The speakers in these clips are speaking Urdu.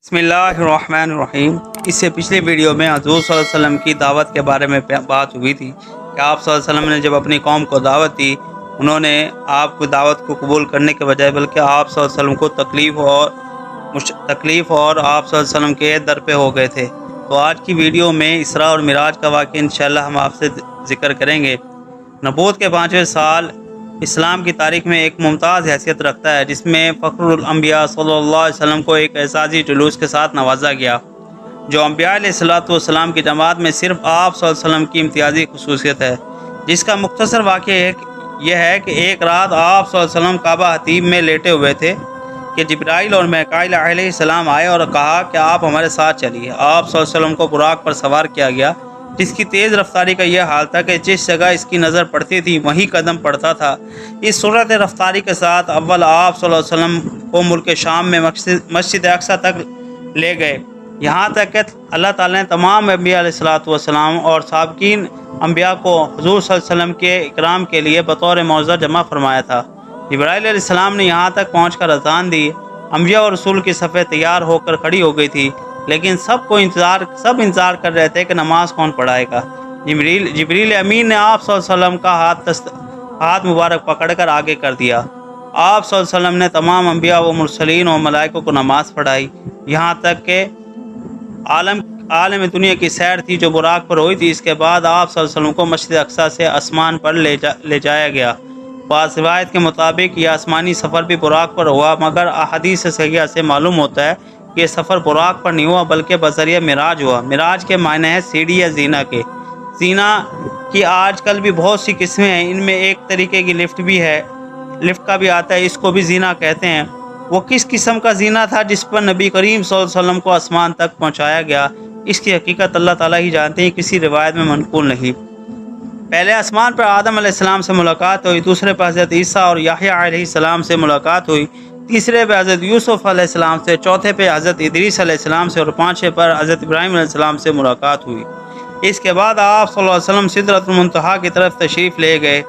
بسم اللہ الرحمن الرحیم۔ اس سے پچھلی ویڈیو میں حضور صلی اللہ علیہ وسلم کی دعوت کے بارے میں بات ہوئی تھی کہ آپ صلی اللہ علیہ وسلم نے جب اپنی قوم کو دعوت دی، انہوں نے آپ کی دعوت کو قبول کرنے کے بجائے بلکہ آپ صلی اللہ علیہ وسلم کو تکلیف اور آپ صلی اللہ علیہ وسلم کے در پہ ہو گئے تھے۔ تو آج کی ویڈیو میں اسراء اور معراج کا واقعہ انشاءاللہ ہم آپ سے ذکر کریں گے۔ نبوت کے 5ویں سال اسلام کی تاریخ میں ایک ممتاز حیثیت رکھتا ہے، جس میں فخر الانبیاء صلی اللہ علیہ وسلم کو ایک اعزازی جلوس کے ساتھ نوازا گیا، جو انبیاء علیہ السلام کی جماعت میں صرف آپ صلی اللہ علیہ وسلم کی امتیازی خصوصیت ہے، جس کا مختصر واقعہ یہ ہے کہ ایک رات آپ صلی اللہ علیہ وسلم کعبہ حتیم میں لیٹے ہوئے تھے کہ جبرائیل اور میکائیل علیہ السلام آئے اور کہا کہ آپ ہمارے ساتھ چلیے۔ آپ صلی اللہ علیہ وسلم کو براق پر سوار کیا گیا، جس کی تیز رفتاری کا یہ حال تھا کہ جس جگہ اس کی نظر پڑتی تھی وہیں قدم پڑتا تھا۔ اس صورت رفتاری کے ساتھ اول آپ صلی اللہ علیہ وسلم کو ملک شام میں مسجد اقصی تک لے گئے، یہاں تک کہ اللہ تعالیٰ نے تمام انبیاء علیہ السلام اور سابقین انبیاء کو حضور صلی اللہ علیہ وسلم کے اکرام کے لیے بطور معجزہ جمع فرمایا تھا۔ جبرائیل علیہ السلام نے یہاں تک پہنچ کر اذان دی، انبیاء اور رسول کی صفیں تیار ہو کر کھڑی ہو گئی تھی، لیکن سب انتظار کر رہے تھے کہ نماز کون پڑھائے گا۔ جبریل امین نے آپ صلی اللہ علیہ وسلم کا ہاتھ مبارک پکڑ کر آگے کر دیا۔ آپ صلی اللہ علیہ وسلم نے تمام انبیاء و مرسلین و ملائکوں کو نماز پڑھائی، یہاں تک کہ عالم دنیا کی سیر تھی جو براق پر ہوئی تھی۔ اس کے بعد آپ صلی اللہ علیہ وسلم کو مسجد اقصی سے آسمان پر لے جایا گیا۔ بعض روایت کے مطابق یہ آسمانی سفر بھی براق پر ہوا، مگر احادیث صحیحہ سے معلوم ہوتا ہے کہ یہ سفر براق پر نہیں ہوا بلکہ بذریعہ معراج ہوا۔ معراج کے معنی ہے سیڑھی یا زینہ کے۔ زینہ کی آج کل بھی بہت سی قسمیں ہیں، ان میں ایک طریقے کی لفٹ کا بھی آتا ہے، اس کو بھی زینہ کہتے ہیں۔ وہ کس قسم کا زینہ تھا جس پر نبی کریم صلی اللہ علیہ وسلم کو آسمان تک پہنچایا گیا، اس کی حقیقت اللہ تعالیٰ ہی جانتے ہیں، کسی روایت میں منقول نہیں۔ پہلے آسمان پر آدم علیہ السلام سے ملاقات ہوئی، دوسرے پر حضرت عیسیٰ اور یحییٰ علیہ السلام سے ملاقات ہوئی، تیسرے پہ حضرت یوسف علیہ السلام سے، چوتھے پہ حضرت ادریس علیہ السلام سے اور پانچویں پر حضرت ابراہیم علیہ السلام سے ملاقات ہوئی۔ اس کے بعد آپ صلی اللہ علیہ وسلم سدرۃ المنتہا کی طرف تشریف لے گئے،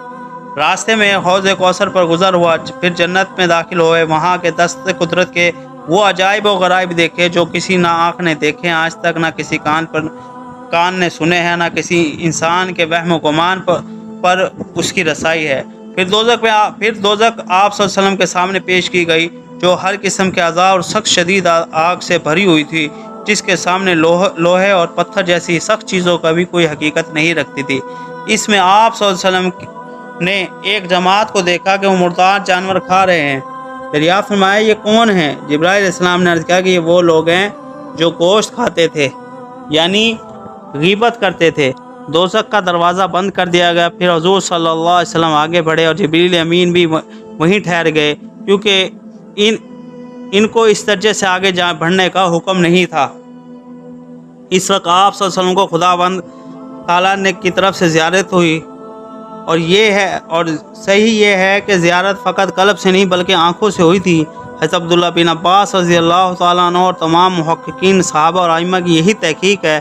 راستے میں حوض کوثر پر گزر ہوا، پھر جنت میں داخل ہوئے، وہاں کے دست قدرت کے وہ عجائب و غرائب دیکھے جو کسی نہ آنکھ نے دیکھے آج تک، نہ کسی کان نے سنے ہیں، نہ کسی انسان کے وہم و گمان پر اس کی رسائی ہے۔ پھر دوزخ آپ صلی اللہ علیہ وسلم کے سامنے پیش کی گئی، جو ہر قسم کے عذاب اور سخت شدید آگ سے بھری ہوئی تھی، جس کے سامنے لوہے اور پتھر جیسی سخت چیزوں کا بھی کوئی حقیقت نہیں رکھتی تھی۔ اس میں آپ صلی اللہ علیہ وسلم نے ایک جماعت کو دیکھا کہ وہ مردار جانور کھا رہے ہیں۔ دریافت فرمایا یہ کون ہیں؟ جبرائیل علیہ السلام نے عرض کیا کہ یہ وہ لوگ ہیں جو گوشت کھاتے تھے، یعنی غیبت کرتے تھے۔ دوزخ کا دروازہ بند کر دیا گیا، پھر حضور صلی اللہ علیہ وسلم آگے بڑھے اور جبریل امین بھی وہیں ٹھہر گئے، کیونکہ ان کو اس درجے سے آگے بڑھنے کا حکم نہیں تھا۔ اس وقت آپ صلی اللہ علیہ وسلم کو خداوند تعالیٰ نے کی طرف سے زیارت ہوئی، اور صحیح یہ ہے کہ زیارت فقط قلب سے نہیں بلکہ آنکھوں سے ہوئی تھی۔ حضرت عبداللہ بن عباس رضی اللہ تعالیٰ عنہ اور تمام محققین صحابہ اور ائمہ کی یہی تحقیق ہے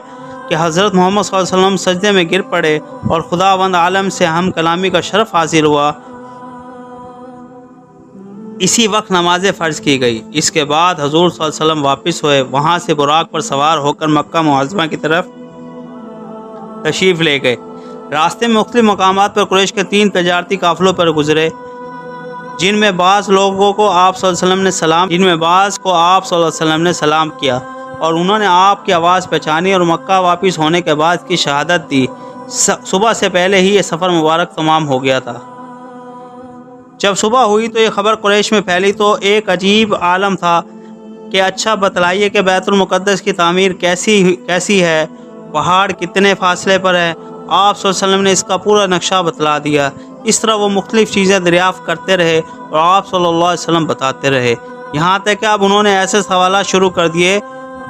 کہ حضرت محمد صلی اللہ علیہ وسلم سجدے میں گر پڑے اور خداوند عالم سے ہم کلامی کا شرف حاصل ہوا۔ اسی وقت نماز فرض کی گئی۔ اس کے بعد حضور صلی اللہ علیہ وسلم واپس ہوئے، وہاں سے براق پر سوار ہو کر مکہ معظمہ کی طرف تشریف لے گئے۔ راستے میں مختلف مقامات پر قریش کے 3 تجارتی قافلوں پر گزرے، جن میں بعض کو آپ صلی اللہ علیہ وسلم نے سلام کیا اور انہوں نے آپ کی آواز پہچانی اور مکہ واپس ہونے کے بعد کی شہادت دی۔ صبح سے پہلے ہی یہ سفر مبارک تمام ہو گیا تھا۔ جب صبح ہوئی تو یہ خبر قریش میں پھیلی تو ایک عجیب عالم تھا کہ اچھا بتلائیے کہ بیت المقدس کی تعمیر کیسی ہے، پہاڑ کتنے فاصلے پر ہے۔ آپ صلی اللہ علیہ وسلم نے اس کا پورا نقشہ بتلا دیا۔ اس طرح وہ مختلف چیزیں دریافت کرتے رہے اور آپ صلی اللہ علیہ وسلم بتاتے رہے، یہاں تک کہ اب انہوں نے ایسے سوالات شروع کر دیے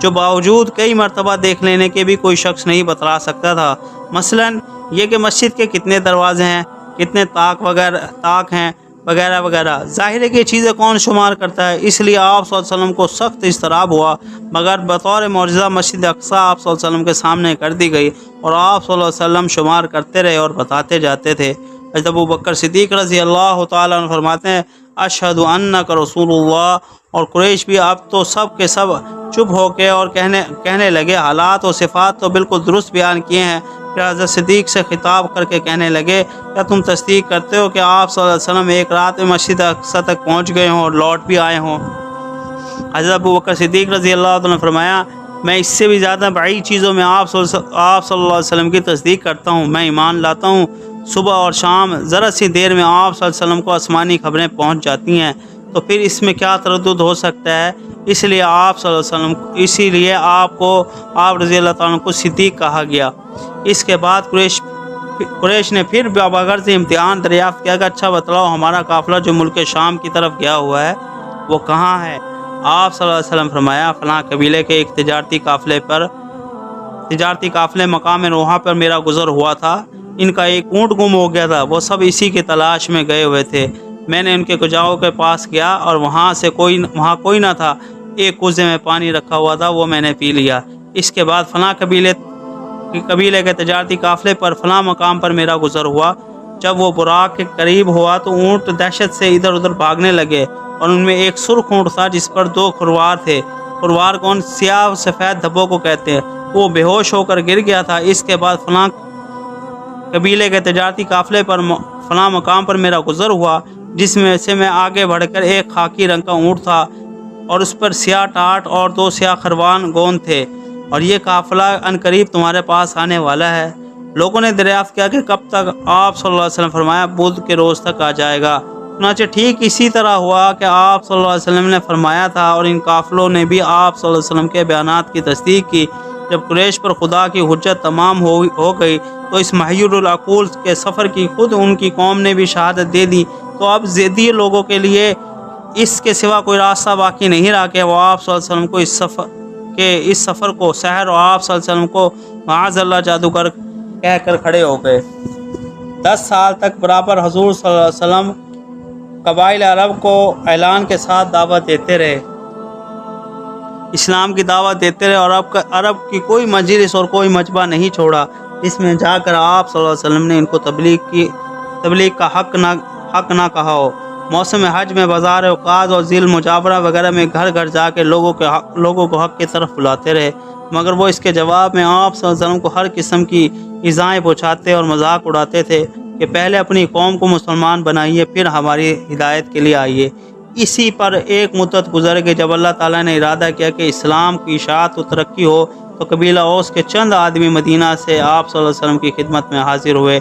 جو باوجود کئی مرتبہ دیکھ لینے کے بھی کوئی شخص نہیں بتلا سکتا تھا۔ مثلا یہ کہ مسجد کے کتنے دروازے ہیں، کتنے طاق ہیں وغیرہ وغیرہ۔ ظاہر ہے کہ یہ چیزیں کون شمار کرتا ہے، اس لیے آپ صلی اللہ علیہ وسلم کو سخت اضطراب ہوا، مگر بطور معجزہ مسجد اقصی آپ صلی اللہ علیہ وسلم کے سامنے کر دی گئی اور آپ صلی اللہ علیہ وسلم شمار کرتے رہے اور بتاتے جاتے تھے۔ حضرت ابو بکر صدیق رضی اللہ تعالیٰ عنہ فرماتے ہیں اشہد انک رسول اللہ، اور قریش بھی اب تو سب کے سب چپ ہو کے اور کہنے لگے حالات و صفات تو بالکل درست بیان کیے ہیں۔ پھر حضرت صدیق سے خطاب کر کے کہنے لگے کیا تم تصدیق کرتے ہو کہ آپ صلی اللہ علیہ وسلم ایک رات میں مسجد اقصی تک پہنچ گئے ہوں اور لوٹ بھی آئے ہوں؟ حضرت ابو بکر صدیق رضی اللہ عنہ نے فرمایا میں اس سے بھی زیادہ بعید چیزوں میں آپ صلی اللہ علیہ وسلم کی تصدیق کرتا ہوں، میں ایمان لاتا ہوں صبح اور شام ذرا سی دیر میں آپ صلی اللہ علیہ وسلم کو آسمانی خبریں پہنچ جاتی ہیں، تو پھر اس میں کیا تردد ہو سکتا ہے؟ اس لیے آپ صلی اللہ علیہ وسلم آپ رضی اللہ تعالیٰ عنہ کو صدیق کہا گیا۔ اس کے بعد قریش نے پھر بغرض امتحان دریافت کیا کہ اچھا بتلاؤ ہمارا قافلہ جو ملک شام کی طرف گیا ہوا ہے وہ کہاں ہے؟ آپ صلی اللہ علیہ وسلم فرمایا فلاں قبیلے کے ایک تجارتی قافلے مقام روحا پر میرا گزر ہوا تھا، ان کا ایک اونٹ گم ہو گیا تھا، وہ سب اسی کی تلاش میں گئے ہوئے تھے، میں نے ان کے کجاؤں کے پاس گیا اور وہاں کوئی نہ تھا، ایک کوزے میں پانی رکھا ہوا تھا وہ میں نے پی لیا۔ اس کے بعد فلاں قبیلے کے تجارتی قافلے پر فلاں مقام پر میرا گزر ہوا، جب وہ براق کے قریب ہوا تو اونٹ دہشت سے ادھر ادھر بھاگنے لگے اور ان میں ایک سرخ اونٹ تھا جس پر 2 کھروار تھے، کھروار کون سیاہ سفید دھبوں کو کہتے ہیں، وہ بے ہوش ہو کر گر گیا تھا۔ اس کے بعد فلاں قبیلے کے تجارتی قافلے پر فلاں مقام پر میرا گزر ہوا جس میں سے میں آگے بڑھ کر ایک خاکی رنگ کا اونٹ تھا اور اس پر سیاہ ٹاٹ اور 2 سیاہ کھروان گوند تھے، اور یہ قافلہ عنقریب تمہارے پاس آنے والا ہے۔ لوگوں نے دریافت کیا کہ کب تک؟ آپ صلی اللہ علیہ وسلم فرمایا بدھ کے روز تک آ جائے گا۔ چنانچہ ٹھیک اسی طرح ہوا کہ آپ صلی اللہ علیہ وسلم نے فرمایا تھا، اور ان قافلوں نے بھی آپ صلی اللہ علیہ وسلم کے بیانات کی تصدیق کی۔ جب قریش پر خدا کی حجت تمام ہو گئی تو اس محیر العقول کے سفر کی خود ان کی قوم نے بھی شہادت دے دی، تو اب زیدی لوگوں کے لیے اس کے سوا کوئی راستہ باقی نہیں رہا کہ وہ آپ صلی اللہ علیہ وسلم کو اس سفر کو سحر اور آپ صلی اللہ علیہ وسلم کو معاذ اللہ جادوگر کہہ کر کھڑے ہو گئے۔ 10 سال تک برابر حضور صلی اللہ علیہ وسلم قبائل عرب کو اعلان کے ساتھ دعوت دیتے رہے، اسلام کی دعوت دیتے رہے، اور عرب کی کوئی مجلس اور کوئی مجمع نہیں چھوڑا جس میں جا کر آپ صلی اللہ علیہ وسلم نے ان کو تبلیغ کا حق نہ کہا ہو۔ موسم حج میں بازار اوقات اور ذیل مجاورہ وغیرہ میں گھر گھر جا کے لوگوں کو حق کی طرف بلاتے رہے، مگر وہ اس کے جواب میں آپ صلی اللہ علیہ وسلم کو ہر قسم کی ایذائیں پہنچاتے اور مذاق اڑاتے تھے کہ پہلے اپنی قوم کو مسلمان بنائیے پھر ہماری ہدایت کے لیے آئیے۔ اسی پر ایک مدت گزر گئی جب اللہ تعالیٰ نے ارادہ کیا کہ اسلام کی اشاعت و ترقی ہو، تو قبیلہ اوس کے چند آدمی مدینہ سے آپ صلی اللہ علیہ وسلم کی خدمت میں حاضر ہوئے،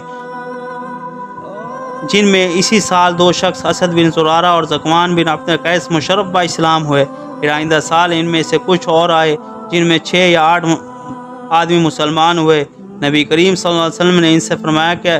جن میں اسی سال 2 شخص اسد بن زرارہ اور زکوان بن عبد قیس مشرف با اسلام ہوئے۔ پھر آئندہ سال ان میں سے کچھ اور آئے جن میں 6 یا 8 آدمی مسلمان ہوئے۔ نبی کریم صلی اللہ علیہ وسلم نے ان سے فرمایا کہ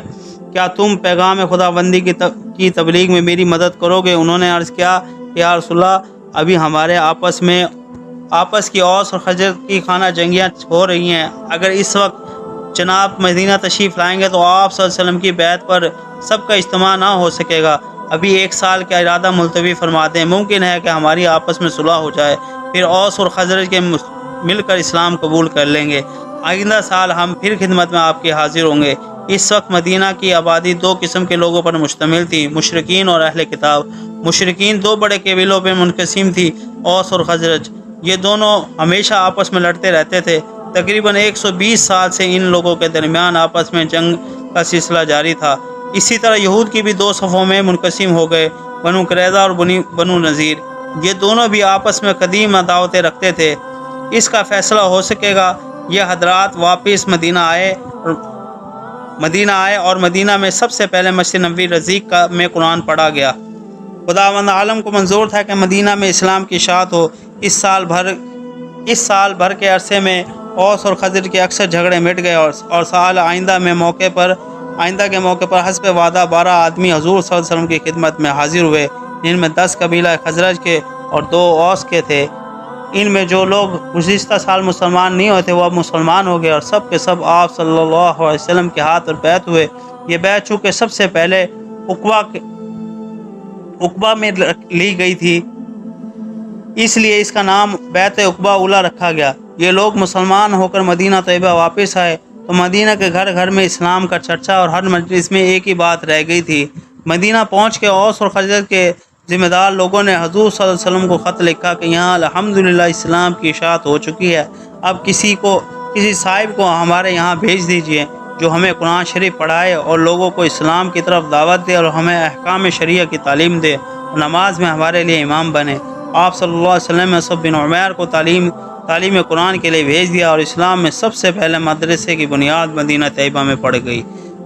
کیا تم پیغام خدا بندی کی تبلیغ میں میری مدد کرو گے؟ انہوں نے عرض کیا یا رسول اللہ ابھی ہمارے آپس کی اوس اور خزرج کی خانہ جنگیاں ہو رہی ہیں، اگر اس وقت جناب مدینہ تشریف لائیں گے تو آپ صلی اللہ علیہ وسلم کی بیعت پر سب کا اجتماع نہ ہو سکے گا، ابھی 1 سال کا ارادہ ملتوی فرما دیں، ممکن ہے کہ ہماری آپس میں صلح ہو جائے، پھر اوس اور خزرج کے مل کر اسلام قبول کر لیں گے، آئندہ سال ہم پھر خدمت میں آپ کے حاضر ہوں گے۔ اس وقت مدینہ کی آبادی 2 قسم کے لوگوں پر مشتمل تھی، مشرکین اور اہل کتاب۔ مشرکین 2 بڑے قبیلوں پہ منقسم تھی، اوس اور خزرج، یہ دونوں ہمیشہ آپس میں لڑتے رہتے تھے۔ تقریباً 120 سال سے ان لوگوں کے درمیان آپس میں جنگ کا سلسلہ جاری تھا۔ اسی طرح یہود کی بھی 2 صفوں میں منقسم ہو گئے، بنو قریظہ اور بنو نذیر، یہ دونوں بھی آپس میں قدیم عداوتیں رکھتے تھے۔ اس کا فیصلہ ہو سکے گا یہ حضرات واپس مدینہ آئے اور مدینہ میں سب سے پہلے مسجد نبوی رضیق میں قرآن پڑھا گیا۔ خداوند عالم کو منظور تھا کہ مدینہ میں اسلام کی اشاعت ہو۔ اس سال بھر کے عرصے میں اوس اور خزرج کے اکثر جھگڑے مٹ گئے، اور سال آئندہ کے موقع پر حسب وعدہ 12 آدمی حضور صلی اللہ علیہ وسلم کی خدمت میں حاضر ہوئے، جن میں 10 قبیلہ خزرج کے اور 2 اوس کے تھے۔ ان میں جو لوگ گزشتہ سال مسلمان نہیں ہوئے تھے وہ اب مسلمان ہو گئے، اور سب کے سب آپ صلی اللہ علیہ وسلم کے ہاتھ پر بیعت ہوئے۔ یہ بیعت چونکہ سب سے پہلے عقبہ میں لی گئی تھی، اس لیے اس کا نام بیعت عقبہ اولیٰ رکھا گیا۔ یہ لوگ مسلمان ہو کر مدینہ طیبہ واپس آئے تو تو مدینہ کے گھر گھر میں اسلام کا چرچا اور ہر مجلس میں ایک ہی بات رہ گئی تھی۔ مدینہ پہنچ کے اوس اور خزرج کے ذمہ دار لوگوں نے حضور صلی اللہ علیہ وسلم کو خط لکھا کہ یہاں الحمدللہ اسلام کی اشاعت ہو چکی ہے، اب کسی صاحب کو ہمارے یہاں بھیج دیجئے جو ہمیں قرآن شریف پڑھائے اور لوگوں کو اسلام کی طرف دعوت دے اور ہمیں احکام شریعہ کی تعلیم دے اور نماز میں ہمارے لیے امام بنے۔ آپ صلی اللہ علیہ وسلم نے مصعب بن عمیر کو تعلیم قرآن کے لیے بھیج دیا اور اسلام میں سب سے پہلے مدرسے کی بنیاد مدینہ طیبہ میں پڑ گئی۔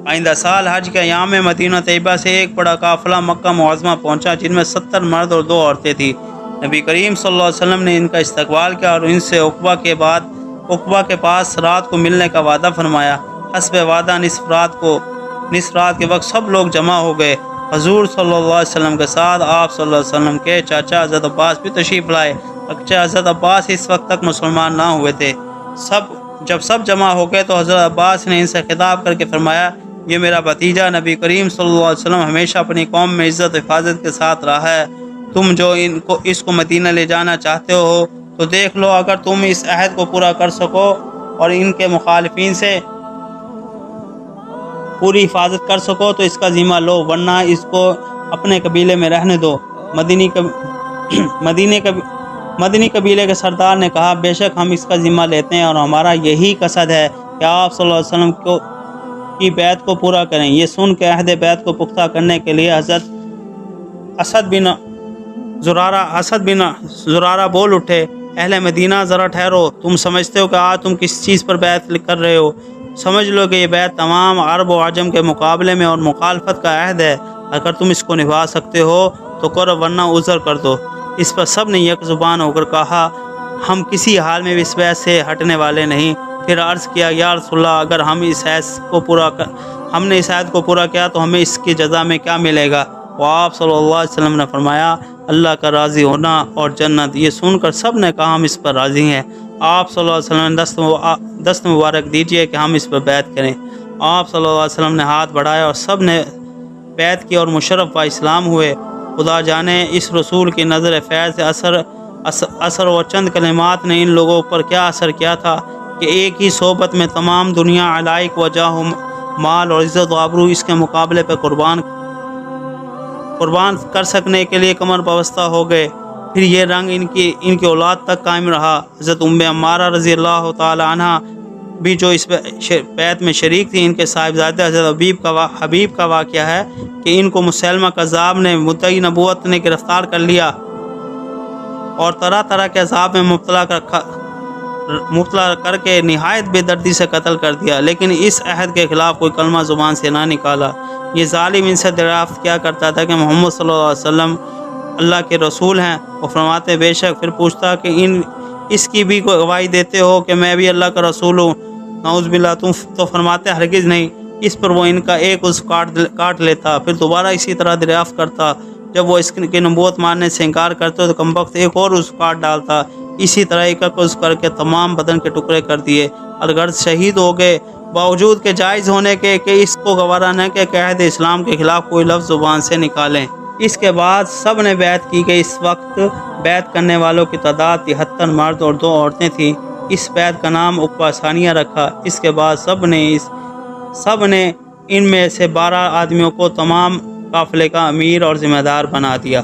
آئندہ سال حج کے ایام میں مدینہ طیبہ سے ایک بڑا قافلہ مکہ معظمہ پہنچا جن میں 70 مرد اور 2 عورتیں تھیں۔ نبی کریم صلی اللہ علیہ وسلم نے ان کا استقبال کیا اور ان سے عقبہ کے پاس رات کو ملنے کا وعدہ فرمایا۔ حسب وعدہ نصف رات کے وقت سب لوگ جمع ہو گئے۔ حضور صلی اللہ علیہ وسلم کے ساتھ آپ صلی اللہ علیہ وسلم کے چاچا حضرت عباس بھی تشریف لائے۔ اگرچہ حضرت عباس اس وقت تک مسلمان نہ ہوئے تھے۔ جب سب جمع ہو گئے تو حضرت عباس نے ان سے خطاب کر کے فرمایا، یہ میرا بھتیجا نبی کریم صلی اللہ علیہ وسلم ہمیشہ اپنی قوم میں عزت و حفاظت کے ساتھ رہا ہے۔ تم جو اس کو مدینہ لے جانا چاہتے ہو تو دیکھ لو، اگر تم اس عہد کو پورا کر سکو اور ان کے مخالفین سے پوری حفاظت کر سکو تو اس کا ذمہ لو، ورنہ اس کو اپنے قبیلے میں رہنے دو۔ مدنی قبیلے کے سردار نے کہا، بے شک ہم اس کا ذمہ لیتے ہیں اور ہمارا یہی قصد ہے کہ آپ صلی اللہ علیہ وسلم کی بیعت کو پورا کریں۔ یہ سن کے عہد بیعت کو پختہ کرنے کے لیے حضرت اسد بن زرارہ بول اٹھے، اہل مدینہ ذرا ٹھہرو، تم سمجھتے ہو کہ آج تم کس چیز پر بیعت کر رہے ہو؟ سمجھ لو کہ یہ بیعت تمام عرب و عجم کے مقابلے میں اور مخالفت کا عہد ہے۔ اگر تم اس کو نبھا سکتے ہو تو کرو، ورنہ عذر کر دو۔ اس پر سب نے یک زبان ہو کر کہا، ہم کسی حال میں بھی اس بیعت سے ہٹنے والے نہیں۔ پھر عرض کیا، یا رسول اللہ، اگر ہم نے اس عہد کو پورا کیا تو ہمیں اس کی جزا میں کیا ملے گا؟ وہ آپ صلی اللہ علیہ وسلم نے فرمایا، اللہ کا راضی ہونا اور جنت۔ یہ سن کر سب نے کہا، ہم اس پر راضی ہیں۔ آپ صلی اللہ علیہ وسلم نے دست مبارک دیجیے کہ ہم اس پر بیعت کریں۔ آپ صلی اللہ علیہ وسلم نے ہاتھ بڑھایا اور سب نے بیعت کی اور مشرف و اسلام ہوئے۔ خدا جانے اس رسول کی نظر فیض سے اثر و چند کلمات نے ان لوگوں پر کیا اثر کیا تھا کہ ایک ہی صحبت میں تمام دنیا علائق و جاہ مال اور عزت و آبرو اس کے مقابلے پہ قربان کر سکنے کے لیے کمر بستہ ہو گئے۔ پھر یہ رنگ ان کی اولاد تک قائم رہا۔ حضرت عمارہ رضی اللہ تعالی عنہ بھی جو اس بیعت میں شریک تھی، ان کے صاحبزادے حضرت حبیب کا واقعہ ہے کہ ان کو مسلمہ کذاب نے مدعی نبوت نے گرفتار کر لیا اور طرح طرح کے عذاب میں مبتلا کر کے نہایت بے دردی سے قتل کر دیا، لیکن اس عہد کے خلاف کوئی کلمہ زبان سے نہ نکالا۔ یہ ظالم ان سے دریافت کیا کرتا تھا کہ محمد صلی اللہ علیہ وسلم اللہ کے رسول ہیں؟ وہ فرماتے بے شک۔ پھر پوچھتا کہ اس کی بھی کوئی گواہی دیتے ہو کہ میں بھی اللہ کا رسول ہوں؟ نعوذ باللہ، تم تو فرماتے ہرگز نہیں۔ اس پر وہ ان کا ایک عضو کاٹ لیتا، پھر دوبارہ اسی طرح دریافت کرتا۔ جب وہ اس کی نبوت ماننے سے انکار کرتے تو کمبخت ایک اور عضو کاٹ ڈالتا۔ اسی طرح ایک عضو کر کے تمام بدن کے ٹکڑے کر دیے۔ الغرض شہید ہو گئے، باوجود کے جائز ہونے کے کہ اس کو گوارا نہ کہ عہد اسلام کے خلاف کوئی لفظ زبان سے نکالیں۔ اس کے بعد سب نے بیعت کی کہ اس وقت بیعت کرنے والوں کی تعداد 73 مرد اور 2 عورتیں تھیں۔ اس بیعت کا نام عقبہ ثانیہ رکھا۔ اس کے بعد سب نے ان میں سے 12 آدمیوں کو تمام قافلے کا امیر اور ذمہ دار بنا دیا۔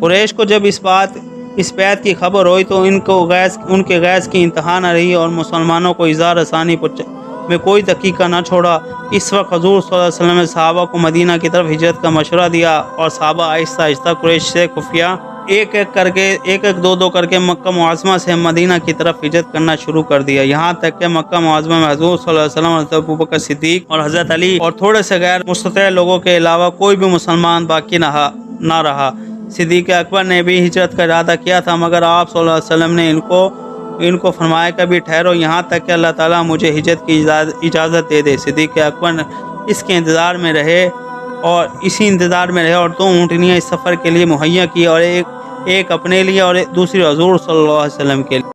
قریش کو جب اس بیعت کی خبر ہوئی تو ان کے غیظ کی انتہا نہ رہی اور مسلمانوں کو ایذا رسانی میں کوئی دقیقہ نہ چھوڑا۔ اس وقت حضور صلی اللہ علیہ وسلم نے صحابہ کو مدینہ کی طرف ہجرت کا مشورہ دیا اور صحابہ آہستہ آہستہ قریش سے خفیہ ایک دو کر کے مکہ معظمہ سے مدینہ کی طرف ہجرت کرنا شروع کر دیا، یہاں تک کہ مکہ معظمہ میں حضور صلی اللہ علیہ وسلم، حضرت ابوبکر صدیق اور حضرت علی اور تھوڑے سے غیر مستطیع لوگوں کے علاوہ کوئی بھی مسلمان باقی نہ رہا۔ صدیق اکبر نے بھی ہجرت کا ارادہ کیا تھا، مگر آپ صلی اللہ علیہ وسلم نے ان کو فرمایا کہ بھی ٹھہرو یہاں تک کہ اللہ تعالیٰ مجھے ہجرت کی اجازت دے دے۔ صدیق اکبر اس کے انتظار میں رہے اور 2 اونٹنیاں اس سفر کے لیے مہیا کی، اور ایک اپنے لیے اور دوسری حضور صلی اللہ علیہ وسلم کے لیے۔